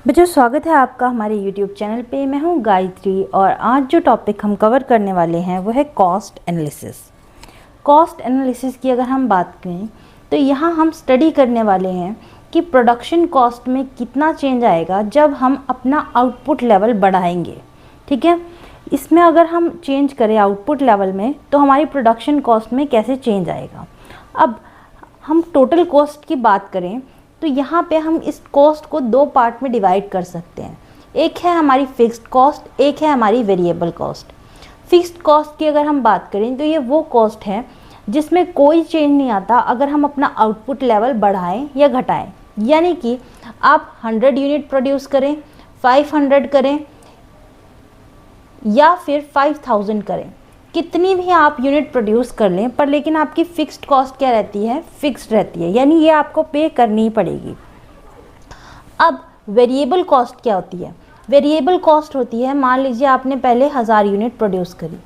बच्चों, स्वागत है आपका हमारे YouTube चैनल पे। मैं हूँ गायत्री और आज जो टॉपिक हम कवर करने वाले हैं वो है कॉस्ट एनालिसिस। कॉस्ट एनालिसिस की अगर हम बात करें तो यहाँ हम स्टडी करने वाले हैं कि प्रोडक्शन कॉस्ट में कितना चेंज आएगा जब हम अपना आउटपुट लेवल बढ़ाएंगे। ठीक है, इसमें अगर हम चेंज करें आउटपुट लेवल में तो हमारी प्रोडक्शन कॉस्ट में कैसे चेंज आएगा। अब हम टोटल कॉस्ट की बात करें तो यहाँ पे हम इस कॉस्ट को दो पार्ट में डिवाइड कर सकते हैं। एक है हमारी फिक्स्ड कॉस्ट, एक है हमारी वेरिएबल कॉस्ट। फिक्स्ड कॉस्ट की अगर हम बात करें तो ये वो कॉस्ट है जिसमें कोई चेंज नहीं आता अगर हम अपना आउटपुट लेवल बढ़ाएं या घटाएं। यानी कि आप 100 यूनिट प्रोड्यूस करें, 500 करें या फिर 5000 करें, कितनी भी आप यूनिट प्रोड्यूस कर लें, पर लेकिन आपकी फिक्स्ड कॉस्ट क्या रहती है, फिक्स्ड रहती है, यानी ये आपको पे करनी ही पड़ेगी। अब वेरिएबल कॉस्ट क्या होती है? वेरिएबल कॉस्ट होती है, मान लीजिए आपने पहले 1000 यूनिट प्रोड्यूस करी,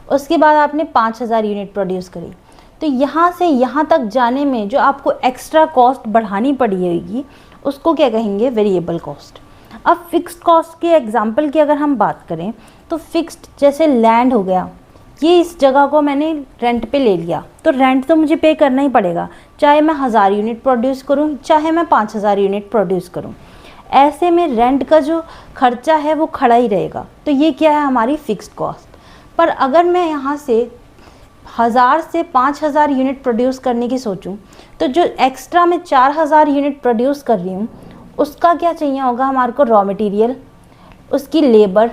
उसके बाद आपने 5000 यूनिट प्रोड्यूस करी, तो यहाँ से यहाँ तक जाने में जो आपको एक्स्ट्रा कॉस्ट बढ़ानी पड़ी होगी उसको क्या कहेंगे, वेरिएबल कॉस्ट। अब फिक्स्ड कॉस्ट के एग्जाम्पल की अगर हम बात करें तो फिक्स्ड जैसे लैंड हो गया, ये इस जगह को मैंने रेंट पे ले लिया तो रेंट तो मुझे पे करना ही पड़ेगा, चाहे मैं 1000 यूनिट प्रोड्यूस करूं चाहे मैं 5000 यूनिट प्रोड्यूस करूं। ऐसे में रेंट का जो खर्चा है वो खड़ा ही रहेगा, तो ये क्या है, हमारी फिक्स्ड कॉस्ट। पर अगर मैं यहाँ से 1000 से 5000 यूनिट प्रोड्यूस करने की सोचूं तो जो एक्स्ट्रा मैं 4000 यूनिट प्रोड्यूस कर रही हूँ उसका क्या चाहिए होगा हमारे को, रॉ मटेरियल, उसकी लेबर,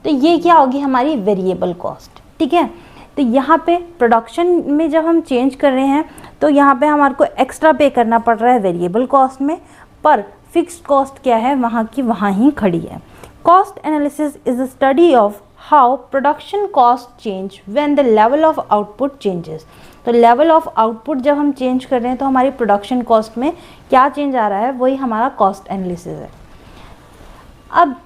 तो ये क्या होगी, हमारी वेरिएबल कॉस्ट। ठीक है, तो यहाँ पे प्रोडक्शन में जब हम चेंज कर रहे हैं तो यहाँ पे हमारे को एक्स्ट्रा पे करना पड़ रहा है वेरिएबल कॉस्ट में, पर फिक्स्ड कॉस्ट क्या है, वहाँ की वहाँ ही खड़ी है। Cost analysis is a study of how production cost change when the level of output changes. तो लेवल ऑफ आउटपुट जब हम चेंज कर रहे हैं तो हमारी प्रोडक्शन कॉस्ट में क्या चेंज आ रहा है, वही हमारा कॉस्ट एनालिसिस है। अब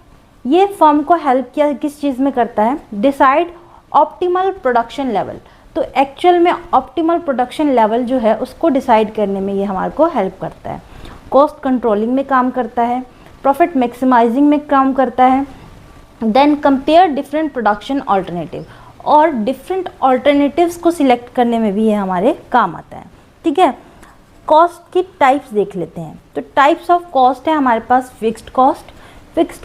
ये फर्म को हेल्प किया किस चीज़ में करता है, डिसाइड ऑप्टिमल प्रोडक्शन लेवल। तो एक्चुअल में ऑप्टिमल प्रोडक्शन लेवल जो है उसको डिसाइड करने में ये हमारे को हेल्प करता है। कॉस्ट कंट्रोलिंग में काम करता है, प्रॉफिट मैक्सिमाइजिंग में काम करता है, then compare different production alternative, और डिफरेंट ऑल्टरनेटिव्स को सिलेक्ट करने में भी ये हमारे काम आता है। ठीक है, कॉस्ट की टाइप्स देख लेते हैं। तो टाइप्स ऑफ कॉस्ट है हमारे पास fixed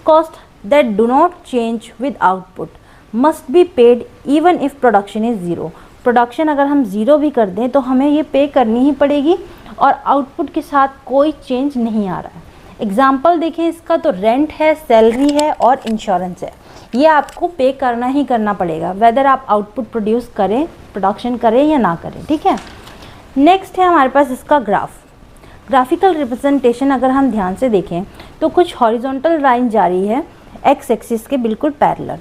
cost that do not change with output must be paid even if production is zero. Production अगर हम ज़ीरो भी कर दें तो हमें ये पे करनी ही पड़ेगी और आउटपुट के साथ कोई चेंज नहीं आ रहा है। एग्जाम्पल देखें इसका, तो रेंट है, सैलरी है और इंश्योरेंस है, ये आपको पे करना ही करना पड़ेगा वेदर आप आउटपुट प्रोडक्शन करें या ना करें। ठीक है, नेक्स्ट है हमारे पास इसका ग्राफिकल रिप्रेजेंटेशन। अगर हम ध्यान से देखें तो कुछ हॉरिजॉन्टल लाइन जा रही है एक्स एक्सिस के बिल्कुल पैरेलल।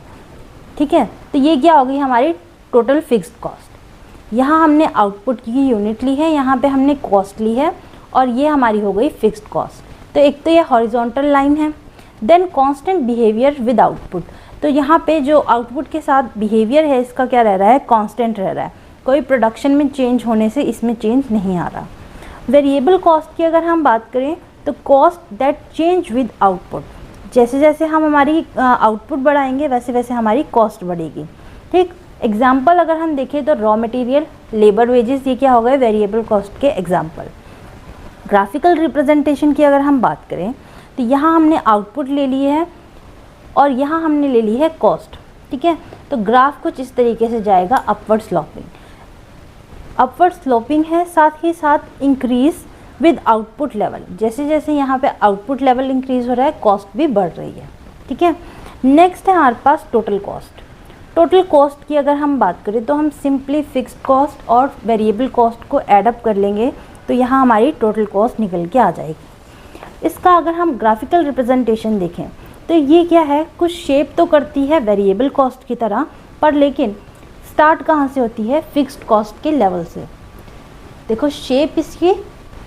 ठीक है, तो ये क्या होगी, हमारी टोटल फिक्स्ड कॉस्ट। यहाँ हमने आउटपुट की यूनिट ली है, यहाँ पे हमने कॉस्ट ली है, और ये हमारी हो गई फिक्स्ड कॉस्ट। तो एक तो ये हॉरिजॉन्टल लाइन है। Then constant behaviour with output, तो यहाँ पे जो आउटपुट के साथ बिहेवियर है इसका क्या रह रहा है, कांस्टेंट रह रहा है, कोई प्रोडक्शन में चेंज होने से इसमें चेंज नहीं आ रहा। वेरिएबल कॉस्ट की अगर हम बात करें तो cost that change with output, जैसे जैसे हम हमारी आउटपुट बढ़ाएंगे वैसे वैसे हमारी कॉस्ट बढ़ेगी। ठीक, एग्जाम्पल अगर हम देखें तो रॉ मटेरियल, लेबर वेजेस, ये क्या हो गए, वेरिएबल कॉस्ट के एग्जाम्पल। ग्राफिकल रिप्रेजेंटेशन की अगर हम बात करें तो यहाँ हमने आउटपुट ले ली है और यहाँ हमने ले ली है कॉस्ट। ठीक है, तो ग्राफ कुछ इस तरीके से जाएगा, अपवर्ड स्लोपिंग है, साथ ही साथ इंक्रीज विद आउटपुट लेवल, जैसे जैसे यहाँ पे आउटपुट लेवल इंक्रीज हो रहा है कॉस्ट भी बढ़ रही है। ठीक है, नेक्स्ट है हमारे पास टोटल कॉस्ट की अगर हम बात करें तो हम सिंपली फिक्स्ड कॉस्ट और वेरिएबल कॉस्ट को एडअप कर लेंगे तो यहाँ हमारी टोटल कॉस्ट निकल के आ जाएगी। इसका अगर हम ग्राफिकल रिप्रेजेंटेशन देखें तो ये क्या है, कुछ शेप तो करती है वेरिएबल कॉस्ट की तरह, पर लेकिन स्टार्ट कहाँ से होती है, फिक्स्ड कॉस्ट के लेवल से। देखो शेप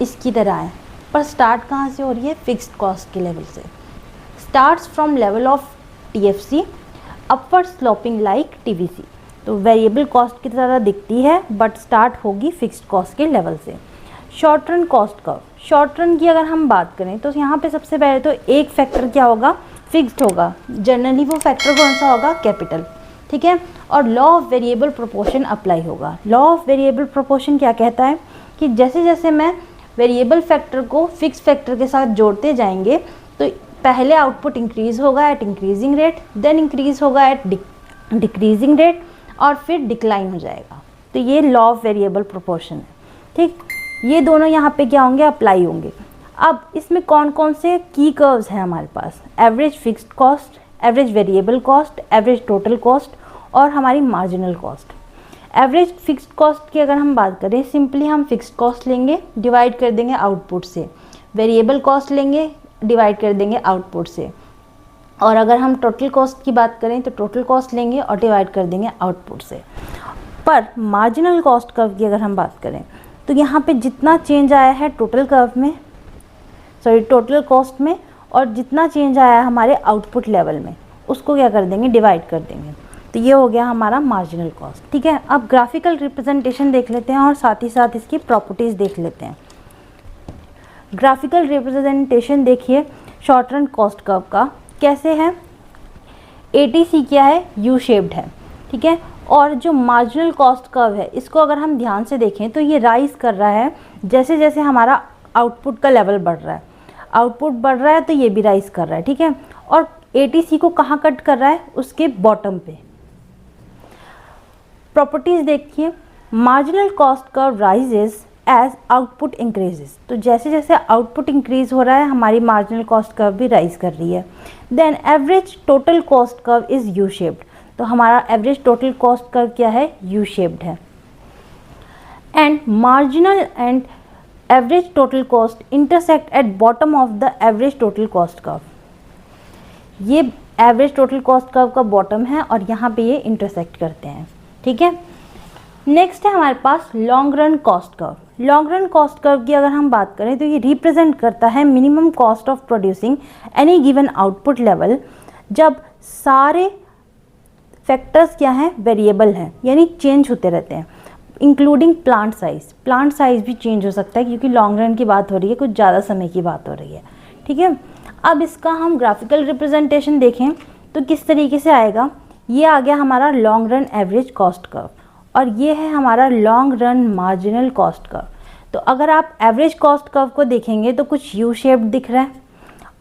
इसकी तरह है, पर स्टार्ट कहाँ से हो रही है, फिक्स्ड कॉस्ट के लेवल से। Starts from level of TFC, upward sloping like TVC। तो वेरिएबल कॉस्ट की तरह दिखती है बट स्टार्ट होगी फिक्स्ड कॉस्ट के लेवल से। Short run cost curve, short run की अगर हम बात करें तो यहाँ पे सबसे पहले तो एक फैक्टर क्या होगा, फिक्स्ड होगा। जनरली वो फैक्टर कौन सा होगा, कैपिटल, ठीक है। और law of variable proportion apply होगा। लॉ ऑफ वेरिएबल प्रोपोर्शन क्या कहता है कि जैसे जैसे मैं वेरिएबल फैक्टर को फिक्स फैक्टर के साथ जोड़ते जाएंगे तो पहले आउटपुट इंक्रीज होगा at increasing rate, then increase होगा एट डिक्रीजिंग रेट, और फिर डिक्लाइन हो जाएगा। तो ये लॉ ऑफ वेरिएबल प्रोपोर्शन है, ठीक। ये दोनों यहाँ पे क्या होंगे, अप्लाई होंगे। अब इसमें कौन कौन से की कर्व्स हैं हमारे पास, average fixed cost, average variable cost, average total cost और हमारी marginal cost. Average fixed cost की अगर हम बात करें, सिंपली हम फिक्स्ड कॉस्ट लेंगे, डिवाइड कर देंगे आउटपुट से, वेरिएबल कॉस्ट लेंगे, डिवाइड कर देंगे आउटपुट से, और अगर हम टोटल कॉस्ट की बात करें तो टोटल कॉस्ट लेंगे और डिवाइड कर देंगे आउटपुट से। पर मार्जिनल कॉस्ट कर्व की अगर हम बात करें तो यहाँ पे जितना चेंज आया है टोटल कर्व में, टोटल कॉस्ट में, और जितना चेंज आया है हमारे आउटपुट लेवल में, उसको क्या कर देंगे, डिवाइड कर देंगे। तो ये हो गया हमारा मार्जिनल कॉस्ट, ठीक है। अब ग्राफिकल रिप्रेजेंटेशन देख लेते हैं और साथ ही साथ इसकी प्रॉपर्टीज़ देख लेते हैं। ग्राफिकल रिप्रेजेंटेशन देखिए शॉर्ट रन कॉस्ट कर्व का कैसे है। ATC क्या है, यू शेप्ड है, ठीक है। और जो मार्जिनल कॉस्ट कर्व है इसको अगर हम ध्यान से देखें तो ये राइज कर रहा है जैसे जैसे हमारा आउटपुट का लेवल बढ़ रहा है। आउटपुट बढ़ रहा है तो ये भी राइज कर रहा है, ठीक है। और ATC को कहाँ कट कर रहा है, उसके बॉटम पे। प्रॉपर्टीज देखिए, marginal cost curve rises as output increases. तो जैसे जैसे आउटपुट इंक्रीज हो रहा है हमारी मार्जिनल कॉस्ट कर्व भी राइज कर रही है। Then average total cost curve is U shaped. तो हमारा एवरेज टोटल कॉस्ट कर्व क्या है, यू शेप्ड है। And marginal and average total cost intersect at bottom of the average total cost curve. ये एवरेज टोटल कॉस्ट कर्व का bottom है और यहाँ पे ये इंटरसेक्ट करते हैं, ठीक है। नेक्स्ट है हमारे पास long run cost curve. Long run cost curve की अगर हम बात करें तो ये रिप्रेजेंट करता है minimum cost of producing any given output level, जब सारे फैक्टर्स क्या हैं, वेरिएबल हैं, यानी चेंज होते रहते हैं, including plant size. Plant size भी चेंज हो सकता है क्योंकि लॉन्ग रन की बात हो रही है, कुछ ज़्यादा समय की बात हो रही है, ठीक है। अब इसका हम ग्राफिकल रिप्रेजेंटेशन देखें तो किस तरीके से आएगा। ये आ गया हमारा long run average cost curve और ये है हमारा long run marginal cost curve. तो अगर आप एवरेज कॉस्ट कर्व को देखेंगे तो कुछ यू शेप्ड दिख रहा है,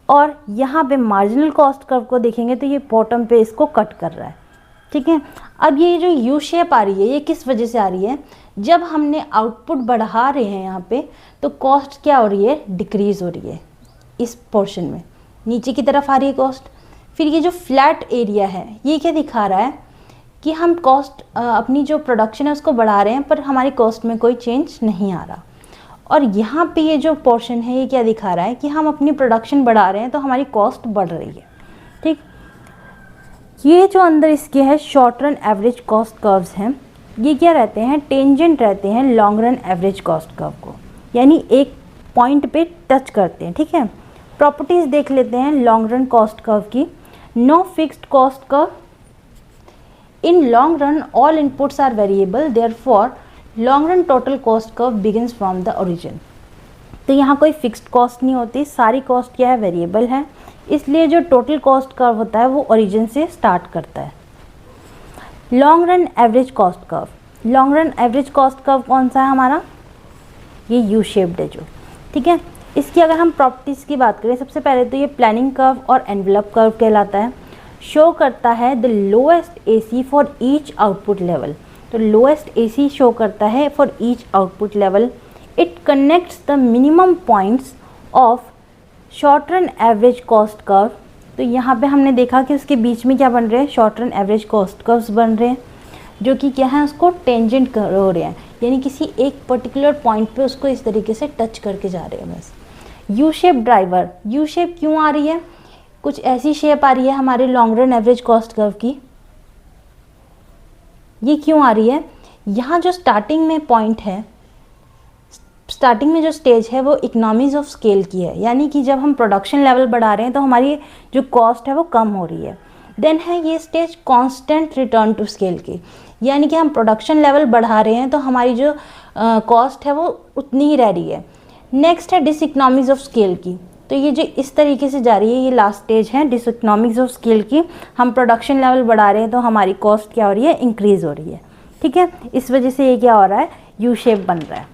और यहाँ पे मार्जिनल कॉस्ट कर्व को देखेंगे तो ये बॉटम पे इसको कट कर रहा है, ठीक है। अब ये जो यू शेप आ रही है ये किस वजह से आ रही है, जब हमने आउटपुट बढ़ा रहे हैं यहाँ पे तो कॉस्ट क्या हो रही है, डिक्रीज हो रही है। इस पोर्शन में नीचे की तरफ आ रही है कॉस्ट। फिर ये जो फ्लैट एरिया है ये क्या दिखा रहा है कि हम कॉस्ट अपनी जो प्रोडक्शन है उसको बढ़ा रहे हैं पर हमारी कॉस्ट में कोई चेंज नहीं आ रहा। और यहाँ पे ये जो पोर्शन है ये क्या दिखा रहा है कि हम अपनी प्रोडक्शन बढ़ा रहे हैं तो हमारी कॉस्ट बढ़ रही है, ठीक। ये जो अंदर इसके है short run average cost curves हैं, ये क्या रहते हैं, टेंजेंट रहते हैं long run average cost curve को, यानी एक पॉइंट पे टच करते हैं, ठीक है। प्रॉपर्टीज देख लेते हैं लॉन्ग रन कॉस्ट कर्व की। No fixed cost curve. In long run all inputs are variable, therefore long run total cost curve begins from the origin. तो यहाँ कोई फिक्स्ड कॉस्ट नहीं होती, सारी कॉस्ट क्या है, वेरिएबल है, इसलिए जो टोटल कॉस्ट कर्व होता है वो ओरिजिन से स्टार्ट करता है। Long run average cost curve. Long run average cost curve कौन सा है हमारा, ये यू शेप्ड है जो, ठीक है। इसकी अगर हम प्रॉपर्टीज़ की बात करें, सबसे पहले तो ये प्लानिंग कर्व और एनवेलप कर्व कहलाता है। शो करता है the lowest AC for each output level. तो लोएस्ट AC शो करता है for each output level. It connects the minimum points of short run average cost curve. तो यहाँ पे हमने देखा कि उसके बीच में क्या बन रहे हैं, short run average cost curves बन रहे हैं जो कि क्या है, उसको टेंजेंट हो रहे हैं, यानी किसी एक पर्टिकुलर पॉइंट पे उसको इस तरीके से टच करके जा रहे हैं बस। U shape driver. U shape क्यों आ रही है, कुछ ऐसी शेप आ रही है हमारे long run average cost curve की। ये क्यों आ रही है, यहाँ जो स्टार्टिंग में पॉइंट है, स्टार्टिंग में जो स्टेज है वो इकोनॉमीज ऑफ स्केल की है, यानी कि जब हम प्रोडक्शन लेवल बढ़ा रहे हैं तो हमारी जो कॉस्ट है वो कम हो रही है। देन है ये stage constant return to scale की, यानी कि हम प्रोडक्शन लेवल बढ़ा रहे हैं तो हमारी जो कॉस्ट है वो उतनी ही रह रही है। नेक्स्ट है डिसइकोनॉमिक्स ऑफ स्केल की। तो ये जो इस तरीके से जा रही है, ये लास्ट स्टेज है डिसइकोनॉमिक्स ऑफ स्केल की। हम प्रोडक्शन लेवल बढ़ा रहे हैं तो हमारी कॉस्ट क्या हो रही है, इंक्रीज हो रही है। ठीक है, इस वजह से ये क्या हो रहा है, यू शेप बन रहा है।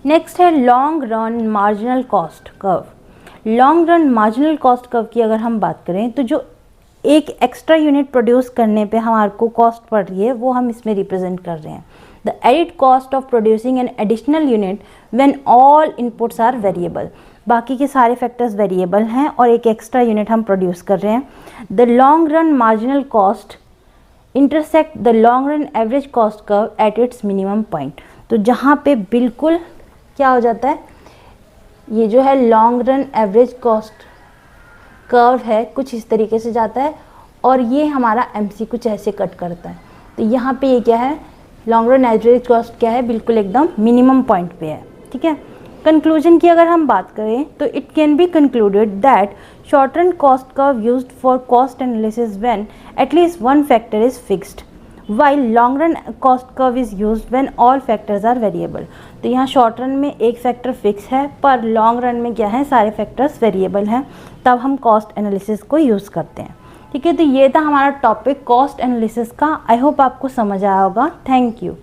नेक्स्ट है long run marginal cost curve. Long run marginal cost curve की अगर हम बात करें तो जो एक एक्स्ट्रा यूनिट प्रोड्यूस करने पे हमारे को कॉस्ट पड़ रही है वो हम इसमें रिप्रेजेंट कर रहे हैं। The added cost of producing an additional unit when all inputs are variable. बाकी के सारे फैक्टर्स वेरिएबल हैं और एक एक्स्ट्रा यूनिट हम प्रोड्यूस कर रहे हैं। The long run marginal cost intersect the long run average cost curve at its minimum point. तो जहाँ पे बिल्कुल क्या हो जाता है, ये जो है long run average cost curve है कुछ इस तरीके से जाता है और ये हमारा एमसी कुछ ऐसे कट करता है। तो यहाँ पे ये क्या है, लॉन्ग रन एवरेज कॉस्ट क्या है, बिल्कुल एकदम मिनिमम पॉइंट पे है। ठीक है, कंक्लूजन की अगर हम बात करें तो it can be concluded that short run cost curve used for cost analysis when at least one factor is fixed while long run cost curve is used when all factors are variable। तो यहाँ short run में एक factor fix है पर long run में क्या है, सारे फैक्टर्स वेरिएबल हैं, तब हम कॉस्ट एनालिसिस को यूज़ करते हैं। ठीक है, तो ये था हमारा टॉपिक कॉस्ट एनालिसिस का। आई होप आपको समझ आया होगा। Thank you.